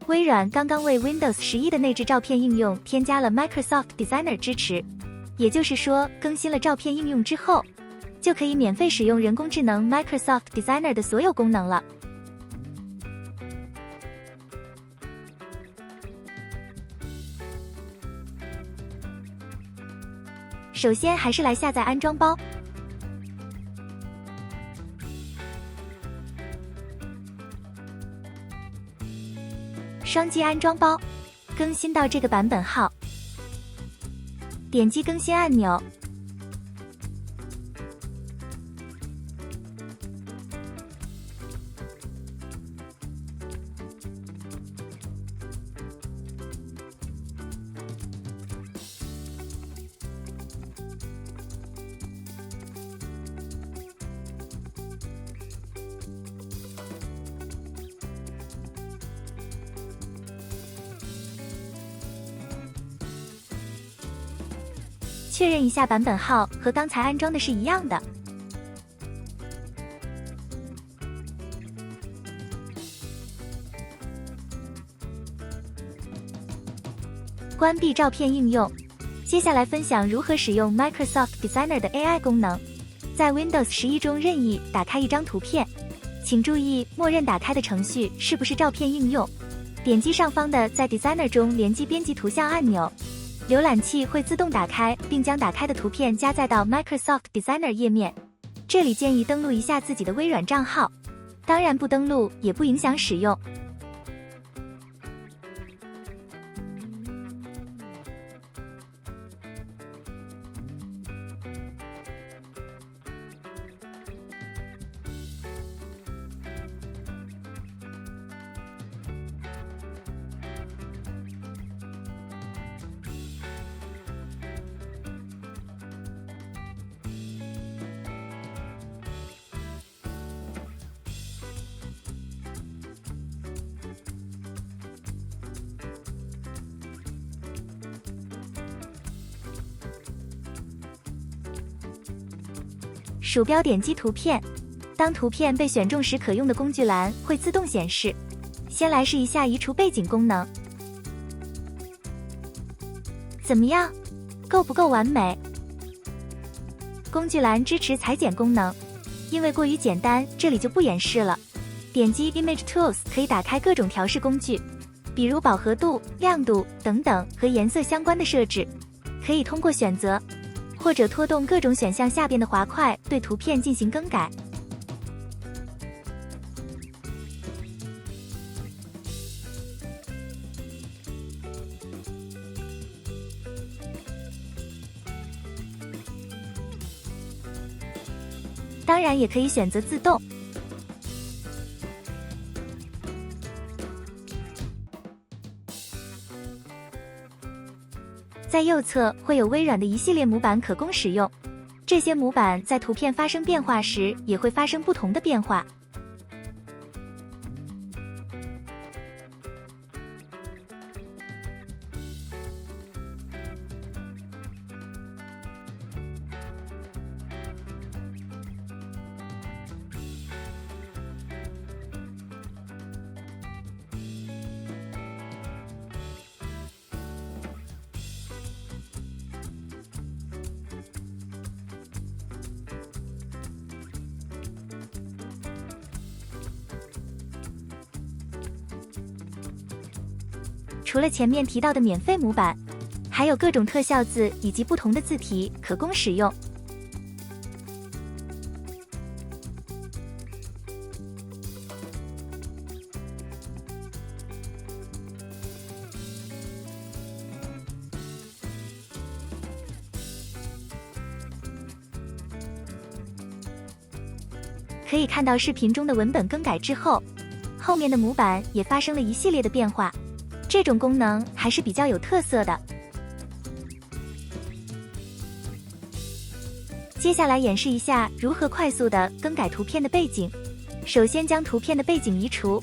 微软刚刚为 Windows 11的内置照片应用添加了 Microsoft Designer 支持，也就是说，更新了照片应用之后，就可以免费使用人工智能 Microsoft Designer 的所有功能了。首先还是来下载安装包。双击安装包，更新到这个版本号，点击更新按钮。确认一下版本号和刚才安装的是一样的。关闭照片应用。接下来分享如何使用 Microsoft Designer 的 AI 功能。在 Windows 11中任意打开一张图片，请注意默认打开的程序是不是照片应用。点击上方的在 Designer 中连接编辑图像按钮。浏览器会自动打开，并将打开的图片加载到 Microsoft Designer 页面。这里建议登录一下自己的微软账号，当然不登录也不影响使用。鼠标点击图片，当图片被选中时，可用的工具栏会自动显示。先来试一下移除背景功能，怎么样？够不够完美？工具栏支持裁剪功能，因为过于简单，这里就不演示了。点击 Image Tools 可以打开各种调试工具，比如饱和度、亮度等等和颜色相关的设置，可以通过选择或者拖动各种选项下边的滑块对图片进行更改。当然也可以选择自动。在右侧会有微软的一系列模板可供使用，这些模板在图片发生变化时也会发生不同的变化。除了前面提到的免费模板，还有各种特效字以及不同的字体可供使用。可以看到视频中的文本更改之后，后面的模板也发生了一系列的变化。这种功能还是比较有特色的。接下来演示一下如何快速地更改图片的背景。首先将图片的背景移除，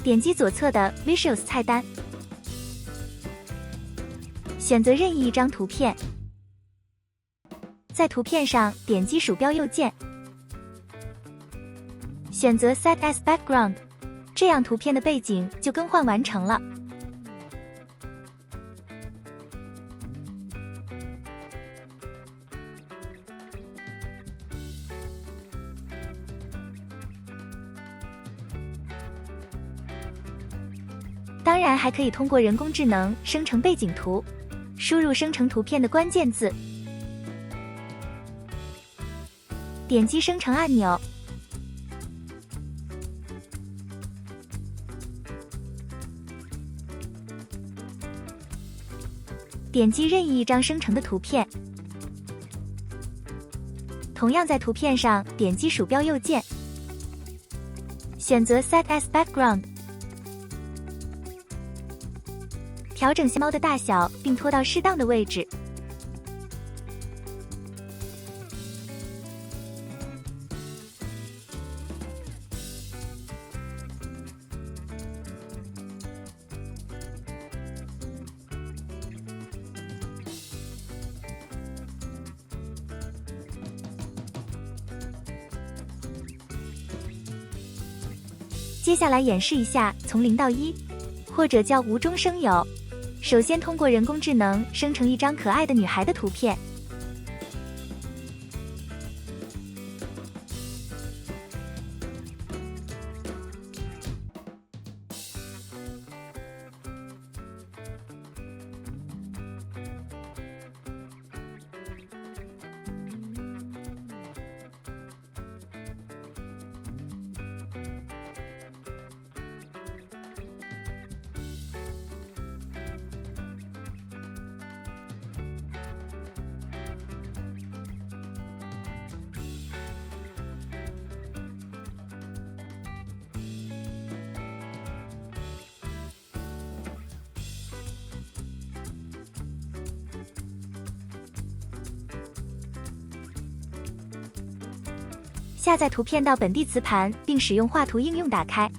点击左侧的 Visuals 菜单，选择任意一张图片，在图片上点击鼠标右键，选择 Set as Background。这样图片的背景就更换完成了。当然还可以通过人工智能生成背景图，输入生成图片的关键字，点击生成按钮，点击任意一张生成的图片，同样在图片上点击鼠标右键，选择 Set as Background， 调整猫的大小并拖到适当的位置。接下来演示一下从0到1，或者叫无中生有。首先通过人工智能生成一张可爱的女孩的图片。下载图片到本地磁盘，并使用画图应用打开。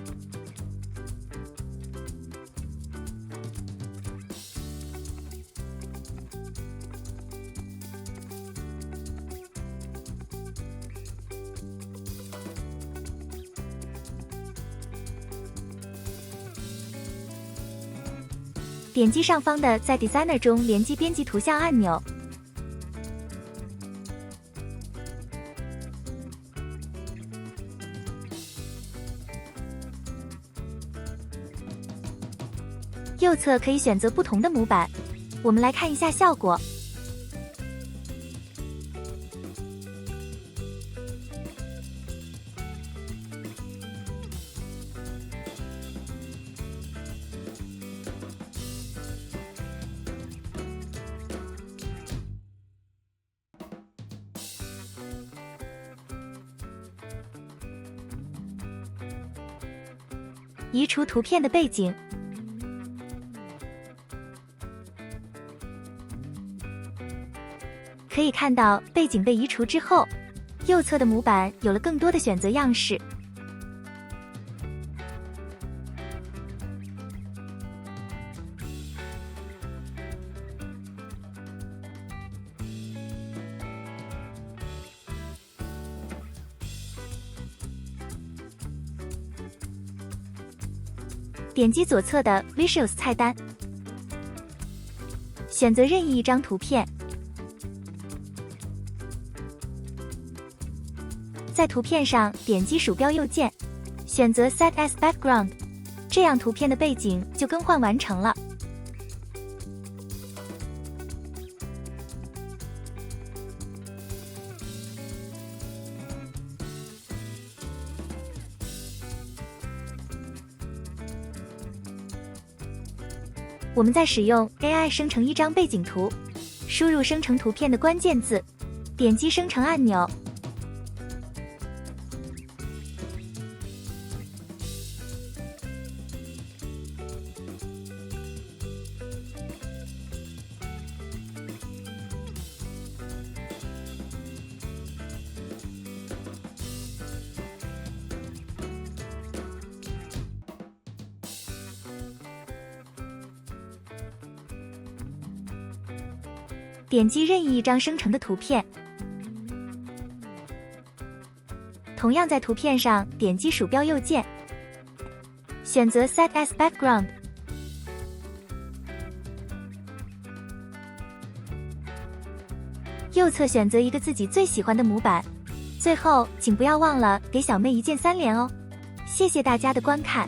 点击上方的在 Designer 中连接编辑图像按钮。右侧可以选择不同的模板，我们来看一下效果。移除图片的背景。可以看到背景被移除之后，右侧的模板有了更多的选择样式。点击左侧的 Visuals 菜单，选择任意一张图片。在图片上点击鼠标右键，选择 Set as Background， 这样图片的背景就更换完成了。我们再使用 AI 生成一张背景图，输入生成图片的关键字，点击生成按钮。点击任意一张生成的图片，同样在图片上点击鼠标右键，选择 Set as Background。右侧选择一个自己最喜欢的模板。最后，请不要忘了给小妹一键3连哦！谢谢大家的观看。